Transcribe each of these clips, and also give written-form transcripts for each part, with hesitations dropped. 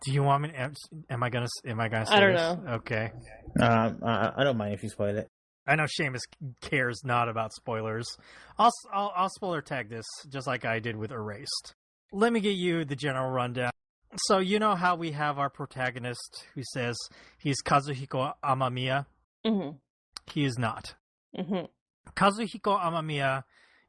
Do you want me? Am I gonna say I don't this? know. Okay. I don't mind if you spoil it. I know Seamus cares not about spoilers. I'll spoiler tag this just like I did with Erased. Let me get you the general rundown. So you know how we have our protagonist who says he's Kazuhiko Amamiya? Mm-hmm. He is not. Mm-hmm. Kazuhiko Amamiya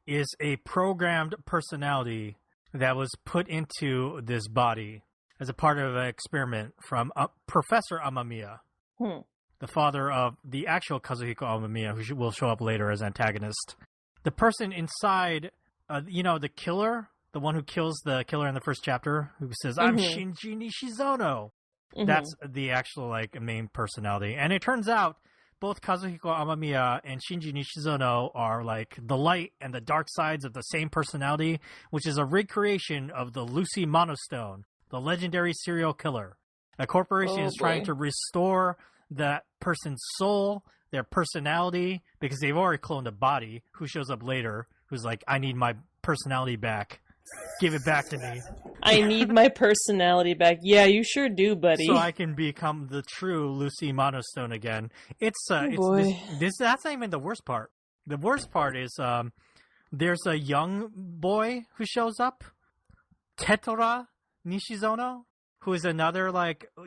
is a programmed personality that was put into this body as a part of an experiment from Professor Amamiya, the father of the actual Kazuhiko Amamiya, who will show up later as antagonist. The person inside, the killer, the one who kills the killer in the first chapter, who says, I'm Shinji Nishizono. That's the actual, main personality. And it turns out both Kazuhiko Amamiya and Shinji Nishizono are, the light and the dark sides of the same personality, which is a recreation of the Lucy Monostone, the legendary serial killer. A corporation is trying to restore that person's soul, their personality, because they've already cloned a body, who shows up later, who's like, I need my personality back. Give it back to me. I need my personality back. Yeah, you sure do, buddy. So I can become the true Lucy Monostone again. That's not even the worst part. The worst part is there's a young boy who shows up, Tetora Nishizono, who is another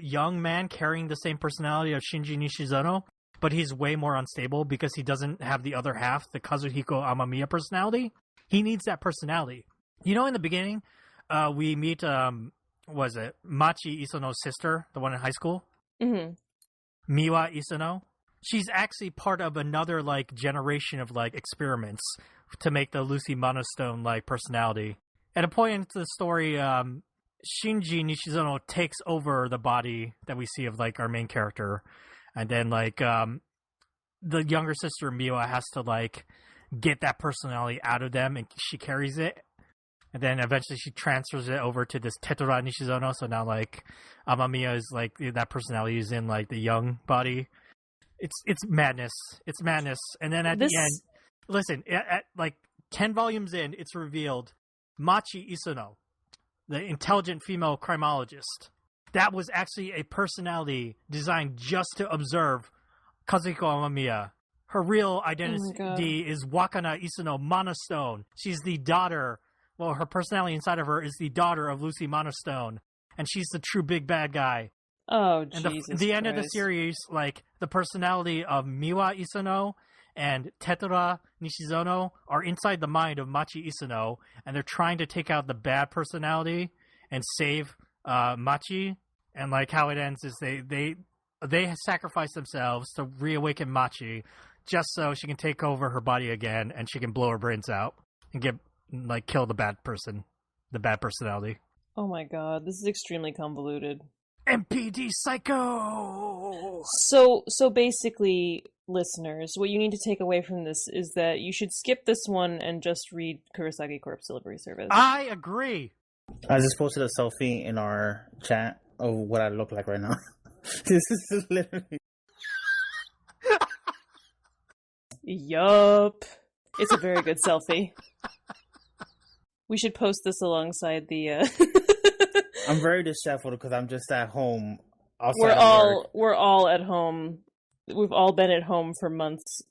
young man carrying the same personality of Shinji Nishizono, but he's way more unstable because he doesn't have the other half, the Kazuhiko Amamiya personality. He needs that personality. You know, in the beginning, we meet, Machi Isono's sister, the one in high school? Mm-hmm. Miwa Isono. She's actually part of another, generation of, experiments to make the Lucy Monostone, personality. At a point into the story, Shinji Nishizono takes over the body that we see of, our main character. And then, the younger sister, Miwa, has to, get that personality out of them, and she carries it. And then eventually she transfers it over to this Tetora Nishizono. So now, Amamiya is, that personality is in, the young body. It's madness. It's madness. And then at the end, listen, at 10 volumes in, it's revealed Machi Isono, the intelligent female criminologist, that was actually a personality designed just to observe Kazuhiko Amamiya. Her real identity is Wakana Isono Monostone. She's the daughter. Well, her personality inside of her is the daughter of Lucy Monostone, and she's the true big bad guy. Oh, and Jesus the end Christ. of the series, the personality of Miwa Isono and Tetora Nishizono are inside the mind of Machi Isono, and they're trying to take out the bad personality and save Machi. And how it ends is they sacrifice themselves to reawaken Machi, just so she can take over her body again, and she can blow her brains out and kill the bad person, the bad personality. Oh my god, this is extremely convoluted. MPD Psycho! So basically, listeners, what you need to take away from this is that you should skip this one and just read Kurosaki Corp's Delivery Service. I agree! I just posted a selfie in our chat of what I look like right now. This is literally... Yup. It's a very good selfie. We should post this alongside the... I'm very disheveled because I'm just at home. We're all at home. We've all been at home for months.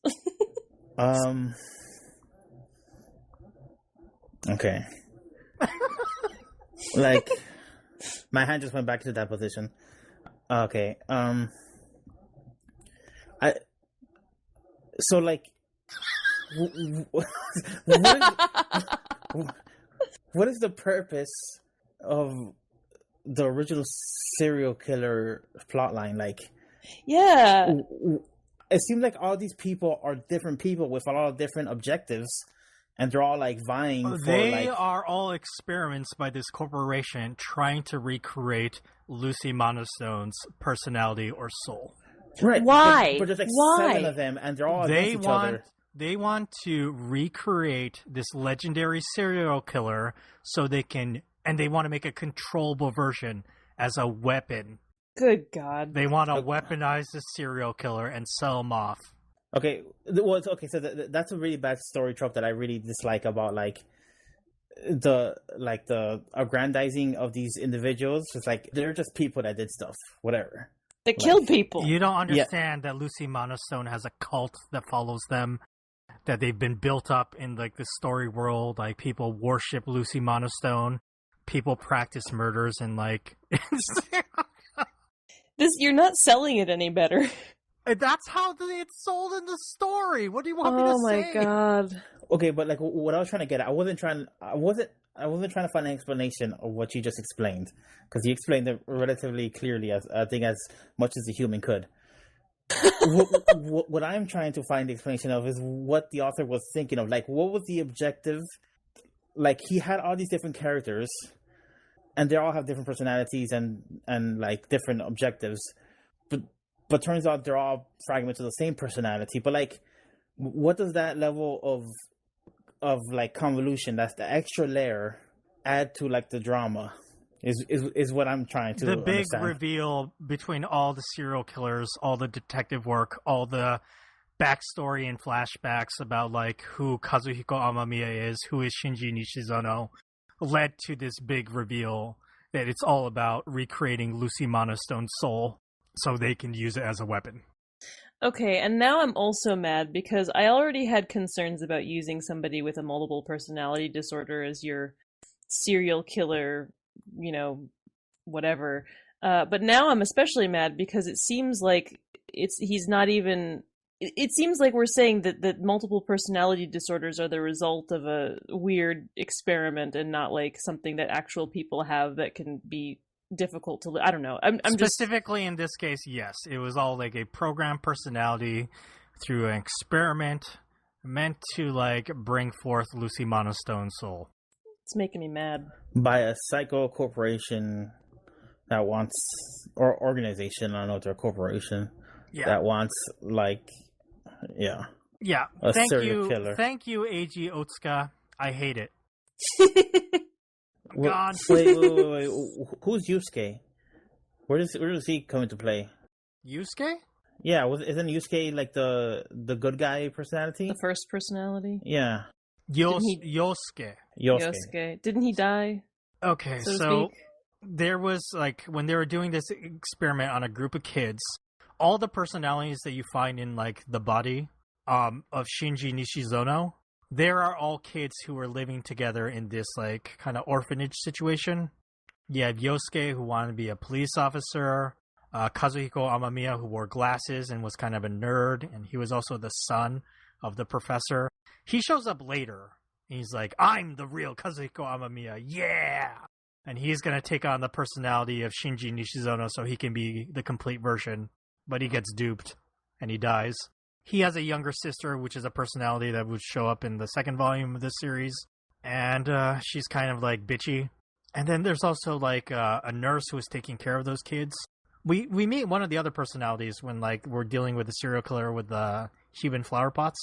Okay. My hand just went back to that position. Okay. What is the purpose of the original serial killer plotline? Yeah. It seems like all these people are different people with a lot of different objectives, and they're all vying for. They are all experiments by this corporation trying to recreate Lucy Monostone's personality or soul. Right. Why? But there's Why? 7 of them, and they're all against each other. They want to recreate this legendary serial killer so they can, and they want to make a controllable version as a weapon. Good God. They want to weaponize the serial killer and sell him off. Okay, so that's a really bad story trope that I really dislike about the aggrandizing of these individuals. It's like they're just people that did stuff, whatever. They killed people. You don't understand that Lucy Monostone has a cult that follows them, that they've been built up in like the story world. Like people worship Lucy Monostone, people practice murders, and like You're not selling it any better. that's how it's sold in the story. What do you want me to say? Oh my god. Okay, but like what I was trying to get at, I wasn't trying to find an explanation of what you just explained, because you explained it relatively clearly, as I think as much as a human could. what I'm trying to find the explanation of is what the author was thinking of. Like, what was the objective? Like, he had all these different characters, and they all have different personalities and like different objectives, but turns out they're all fragments of the same personality. But like, what does that level of like convolution, that's the extra layer, add to like the drama is what I'm trying to The big understand. reveal between all the serial killers, all the detective work, all the backstory and flashbacks about like who Kazuhiko Amamiya is, who is Shinji Nishizono, led to this big reveal that it's all about recreating Lucy Monostone's soul so they can use it as a weapon. Okay, and now I'm also mad because I already had concerns about using somebody with a multiple personality disorder as your serial killer, whatever. But now I'm especially mad because it seems like he's not even... It seems like we're saying that multiple personality disorders are the result of a weird experiment and not like something that actual people have that can be difficult to... I don't know. I'm Specifically in this case, yes. It was all like a programmed personality through an experiment meant to like bring forth Lucy Monostone's soul. It's making me mad. By a psycho corporation that wants, or organization, I don't know if they're a corporation, that wants like, Yeah. a Thank serial you. killer. Thank you, Eiji Otsuka. I hate it. Well, God. wait. Who's Yusuke? Where does he come into play? Yusuke? Yeah, isn't Yusuke like the good guy personality? The first personality? Yeah. Yosuke. Yosuke. Didn't he die? Okay, So to so speak? there was like when they were doing this experiment on a group of kids, all the personalities that you find in like the body of Shinji Nishizono, there are all kids who are living together in this like kind of orphanage situation. You have Yosuke, who wanted to be a police officer, Kazuhiko Amamiya, who wore glasses and was kind of a nerd, and he was also the son of the professor. He shows up later, and he's like, I'm the real Kazuhiko Amamiya, yeah! And he's going to take on the personality of Shinji Nishizono so he can be the complete version, but he gets duped, and he dies. He has a younger sister, which is a personality that would show up in the second volume of this series, and she's kind of like bitchy. And then there's also like a nurse who is taking care of those kids. We meet one of the other personalities when like we're dealing with the serial killer with the human flower pots,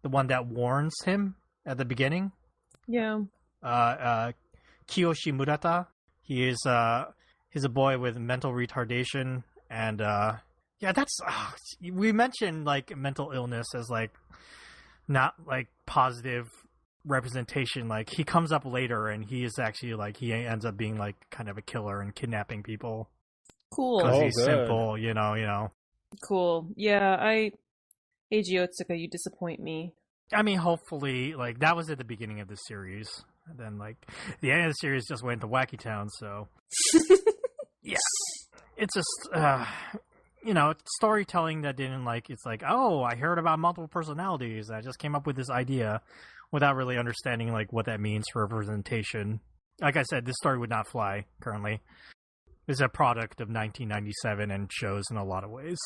the one that warns him at the beginning. Yeah. Kiyoshi Murata. He's a boy with mental retardation, and that's we mentioned like mental illness as like not like positive representation. Like he comes up later, and he is actually like he ends up being like kind of a killer and kidnapping people. Cool. Because Oh, he's good. simple, you know. Cool. Yeah, Eiji Otsuka, you disappoint me. I mean, hopefully, like that was at the beginning of the series, and then like the end of the series just went to Wacky Town. So yeah, it's just storytelling that didn't like. It's like, oh, I heard about multiple personalities. I just came up with this idea without really understanding like what that means for representation. Like I said, this story would not fly currently. It's a product of 1997 and shows in a lot of ways.